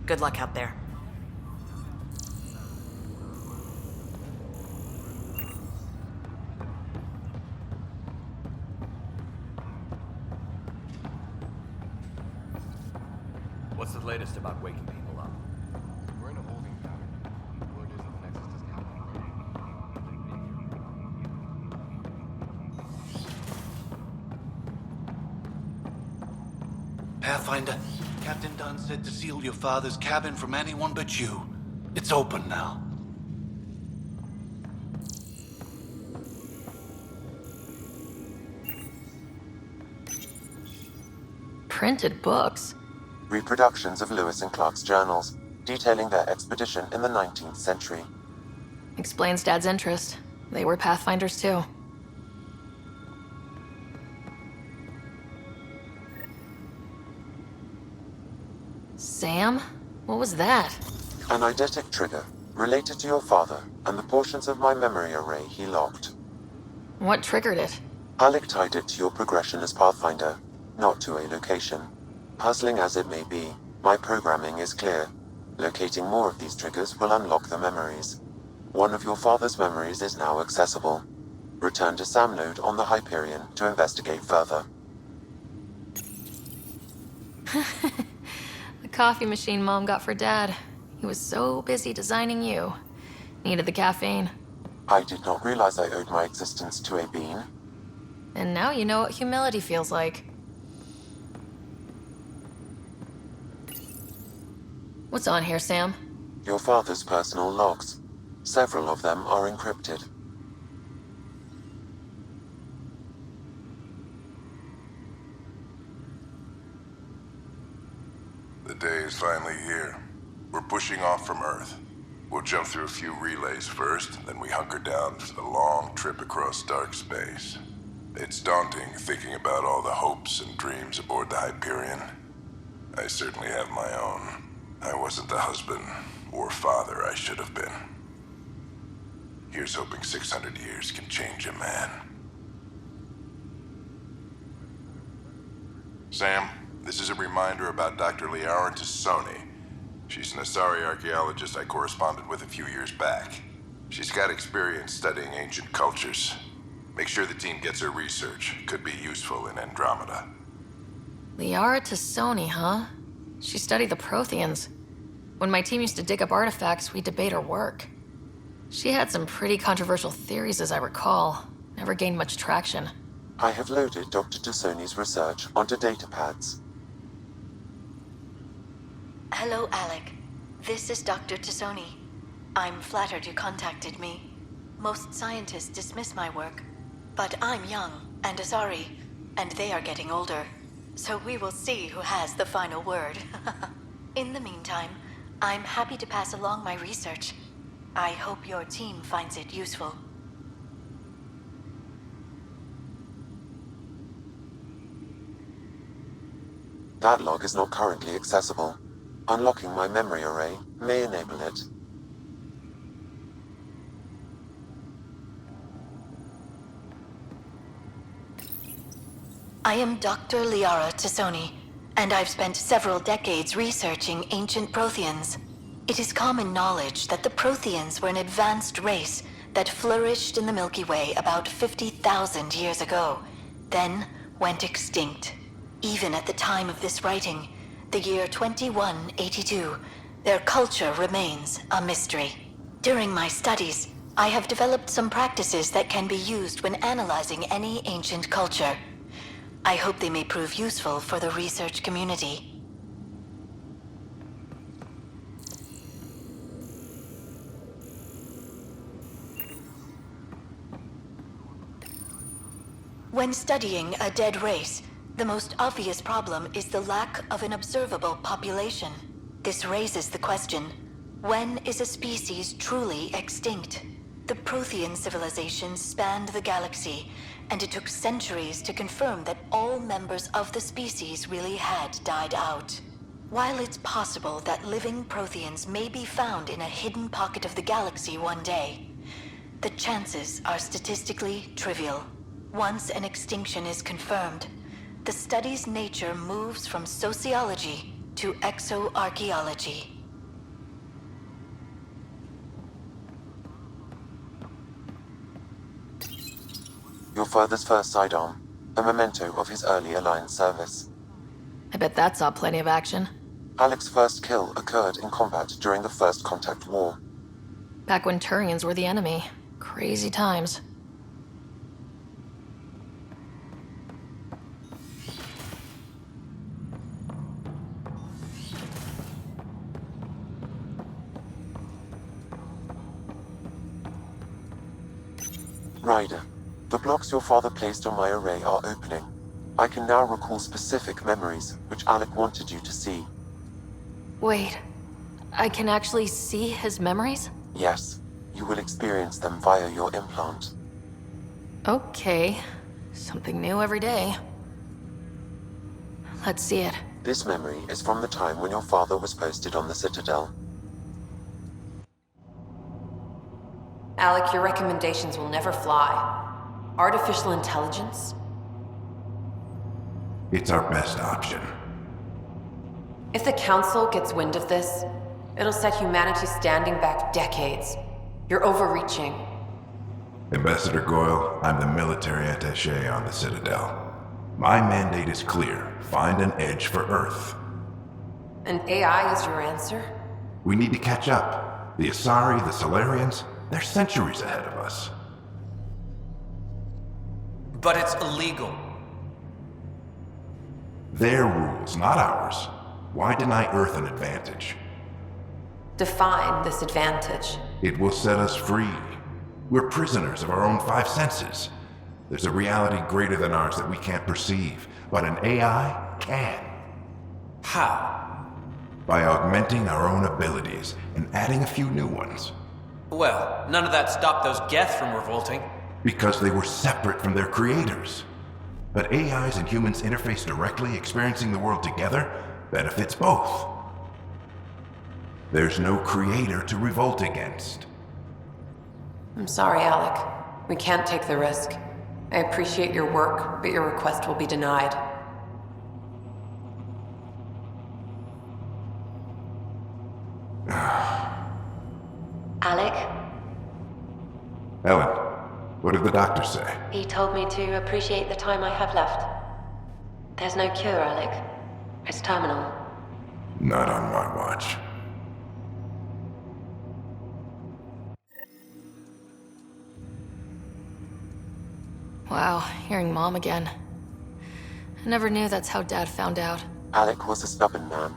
Good luck out there. What's the latest about waking people up? We're in a holding pattern. Word is that the Nexus is captured. Pathfinder, Captain Dunn said to seal your father's cabin from anyone but you. It's open now. Printed books? Reproductions of Lewis and Clark's journals, detailing their expedition in the 19th century. Explains Dad's interest. They were Pathfinders too. Sam? What was that? An eidetic trigger, related to your father, and the portions of my memory array he locked. What triggered it? Alec tied it to your progression as Pathfinder, not to a location. Puzzling as it may be, my programming is clear. Locating more of these triggers will unlock the memories. One of your father's memories is now accessible. Return to Sam Node on the Hyperion to investigate further. The coffee machine Mom got for Dad. He was so busy designing you. Needed the caffeine. I did not realize I owed my existence to a bean. And now you know what humility feels like. What's on here, Sam? Your father's personal logs. Several of them are encrypted. The day is finally here. We're pushing off from Earth. We'll jump through a few relays first, then we hunker down for the long trip across dark space. It's daunting thinking about all the hopes and dreams aboard the Hyperion. I certainly have my own. I wasn't the husband or father I should have been. Here's hoping 600 years can change a man. Sam, this is a reminder about Dr. Liara Tassoni. She's an Asari archaeologist I corresponded with a few years back. She's got experience studying ancient cultures. Make sure the team gets her research. Could be useful in Andromeda. Liara Tassoni, huh? She studied the Protheans. When my team used to dig up artifacts, we'd debate her work. She had some pretty controversial theories, as I recall. Never gained much traction. I have loaded Dr. Tassoni's research onto datapads. Hello, Alec. This is Dr. Tassoni. I'm flattered you contacted me. Most scientists dismiss my work, but I'm young and Asari, and they are getting older. So we will see who has the final word. In the meantime, I'm happy to pass along my research. I hope your team finds it useful. That log is not currently accessible. Unlocking my memory array may enable it. I am Dr. Liara Tassoni, and I've spent several decades researching ancient Protheans. It is common knowledge that the Protheans were an advanced race that flourished in the Milky Way about 50,000 years ago, then went extinct. Even at the time of this writing, the year 2182, their culture remains a mystery. During my studies, I have developed some practices that can be used when analyzing any ancient culture. I hope they may prove useful for the research community. When studying a dead race, the most obvious problem is the lack of an observable population. This raises the question, when is a species truly extinct? The Prothean civilization spanned the galaxy, and it took centuries to confirm that all members of the species really had died out. While it's possible that living Protheans may be found in a hidden pocket of the galaxy one day, the chances are statistically trivial. Once an extinction is confirmed, the study's nature moves from sociology to exoarchaeology. father's first sidearm, a memento of his early Alliance service. I bet that saw plenty of action. Alec's first kill occurred in combat during the First Contact War. Back when Turians were the enemy. Crazy times. Ryder, the blocks your father placed on my array are opening. I can now recall specific memories, which Alec wanted you to see. Wait, I can actually see his memories? Yes, you will experience them via your implant. Okay, something new every day. Let's see it. This memory is from the time when your father was posted on the Citadel. Alec, your recommendations will never fly. Artificial intelligence? It's our best option. If the Council gets wind of this, it'll set humanity standing back decades. You're overreaching. Ambassador Goyle, I'm the military attaché on the Citadel. My mandate is clear. Find an edge for Earth. And AI is your answer? We need to catch up. The Asari, the Solarians, they're centuries ahead of us. But it's illegal. Their rules, not ours. Why deny Earth an advantage? Define this advantage. It will set us free. We're prisoners of our own five senses. There's a reality greater than ours that we can't perceive, but an AI can. How? By augmenting our own abilities and adding a few new ones. Well, none of that stopped those Geth from revolting. Because they were separate from their creators. But AIs and humans interface directly, experiencing the world together, benefits both. There's no creator to revolt against. I'm sorry, Alec. We can't take the risk. I appreciate your work, but your request will be denied. Alec, Ellen, what did the doctor say? he told me to appreciate the time I have left. There's no cure, Alec. It's terminal. Not on my watch. Wow, hearing Mom again. I never knew that's how Dad found out. Alec was a stubborn man.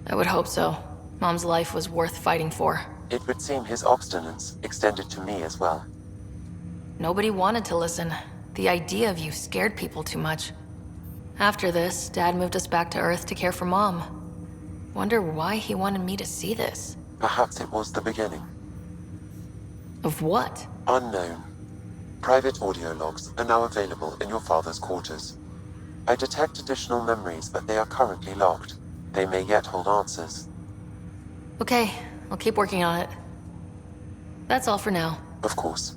I would hope so. Mom's life was worth fighting for. It would seem his obstinance extended to me as well. Nobody wanted to listen. The idea of you scared people too much. After this, Dad moved us back to Earth to care for Mom. Wonder why he wanted me to see this. Perhaps it was the beginning. Of what? Unknown. Private audio logs are now available in your father's quarters. I detect additional memories, but they are currently locked. They may yet hold answers. Okay, I'll keep working on it. That's all for now. Of course.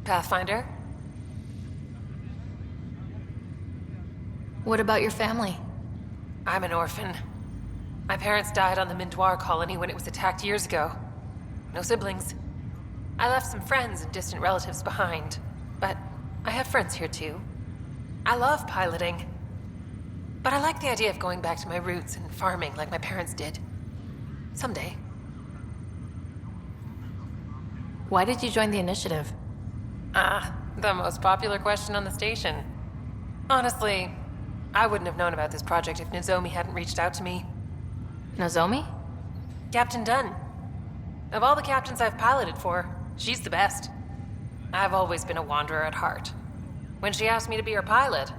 Pathfinder? What about your family? I'm an orphan. My parents died on the Mindoir colony when it was attacked years ago. No siblings. I left some friends and distant relatives behind, but I have friends here too. I love piloting. But I like the idea of going back to my roots and farming like my parents did. Someday. Why did you join the initiative? The most popular question on the station. Honestly, I wouldn't have known about this project if Nozomi hadn't reached out to me. Nozomi? Captain Dunn. Of all the captains I've piloted for, she's the best. I've always been a wanderer at heart. When she asked me to be her pilot,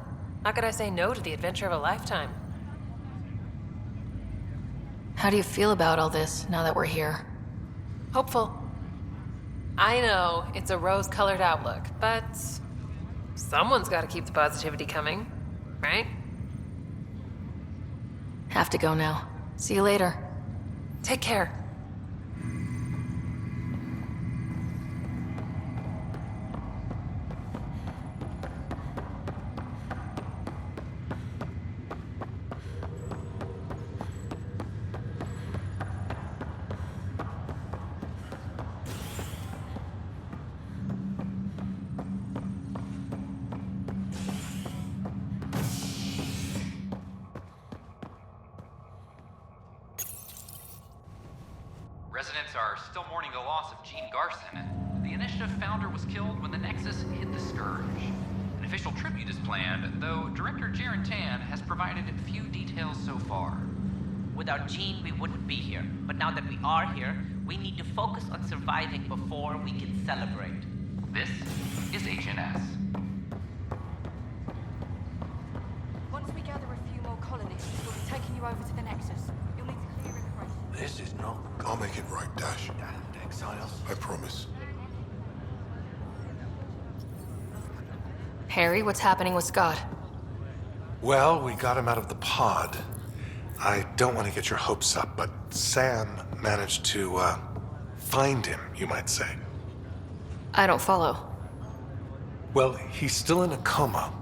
how could I say no to the adventure of a lifetime? How do you feel about all this now that we're here? Hopeful. I know it's a rose-colored outlook, but someone's got to keep the positivity coming, right? Have to go now. See you later. Take care. Residents are still mourning the loss of Gene Garson. The initiative founder was killed when the Nexus hit the Scourge. An official tribute is planned, though Director Jaren Tan has provided few details so far. Without Gene, we wouldn't be here. But now that we are here, we need to focus on surviving before we can celebrate. This is HNS. Once we gather a few more colonists, we'll be taking you over to the Nexus. You'll need to clear immigration. This is not... I'll make it right, Dash. Damned exiles. I promise. Harry, what's happening with Scott? Well, we got him out of the pod. I don't want to get your hopes up, but Sam managed to, find him, you might say. I don't follow. Well, he's still in a coma,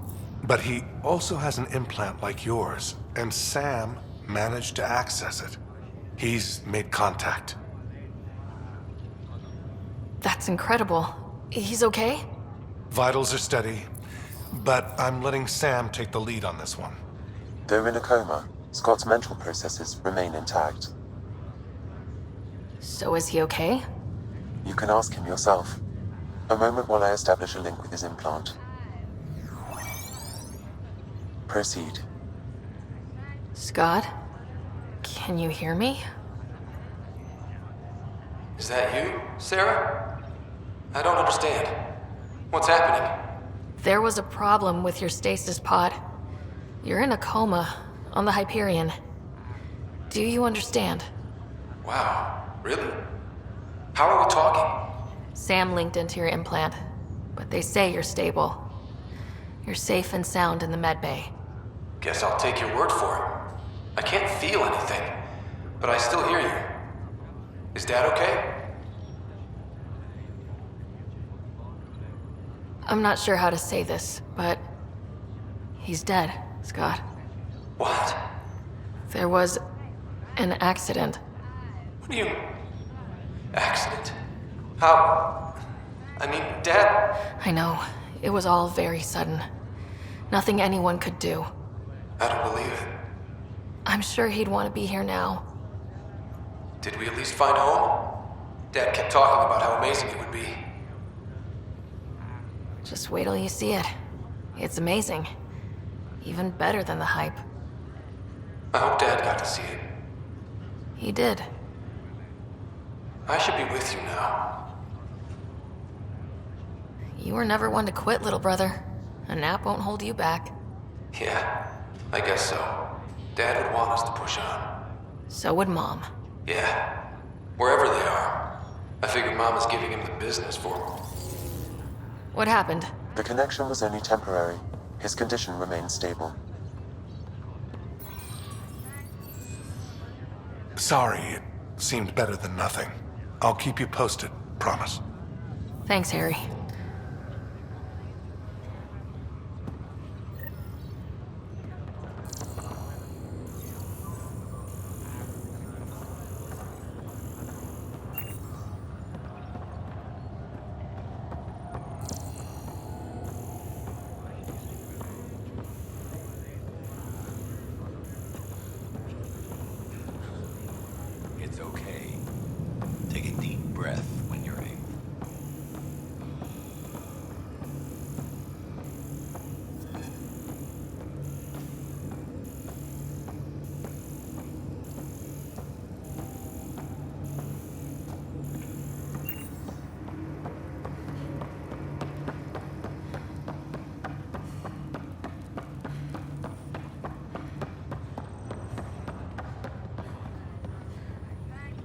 but he also has an implant like yours, and Sam managed to access it. He's made contact. That's incredible. He's okay? Vitals are steady, but I'm letting Sam take the lead on this one. Though in a coma, Scott's mental processes remain intact. So is he okay? You can ask him yourself. A moment while I establish a link with his implant. Proceed. Scott? Can you hear me? Is that you, Sarah? I don't understand. What's happening? There was a problem with your stasis pod. You're in a coma on the Hyperion. Do you understand? Wow, really? How are we talking? Sam linked into your implant, but they say you're stable. You're safe and sound in the medbay. Guess I'll take your word for it. I can't feel anything, but I still hear you. Is Dad okay? I'm not sure how to say this, but he's dead, Scott. What? There was an accident. What do you... Accident? How... I mean, Dad... I know. It was all very sudden. Nothing anyone could do. I don't believe it. I'm sure he'd want to be here now. Did we at least find home? Dad kept talking about how amazing it would be. Just wait till you see it. It's amazing. Even better than the hype. I hope Dad got to see it. He did. I should be with you now. You were never one to quit, little brother. A nap won't hold you back. Yeah, I guess so. Dad would want us to push on. So would Mom. Yeah, wherever they are. I figure Mom is giving him the business for him. What happened? The connection was only temporary. His condition remains stable. Sorry, it seemed better than nothing. I'll keep you posted, promise. Thanks, Harry. It's okay. Take a deep breath.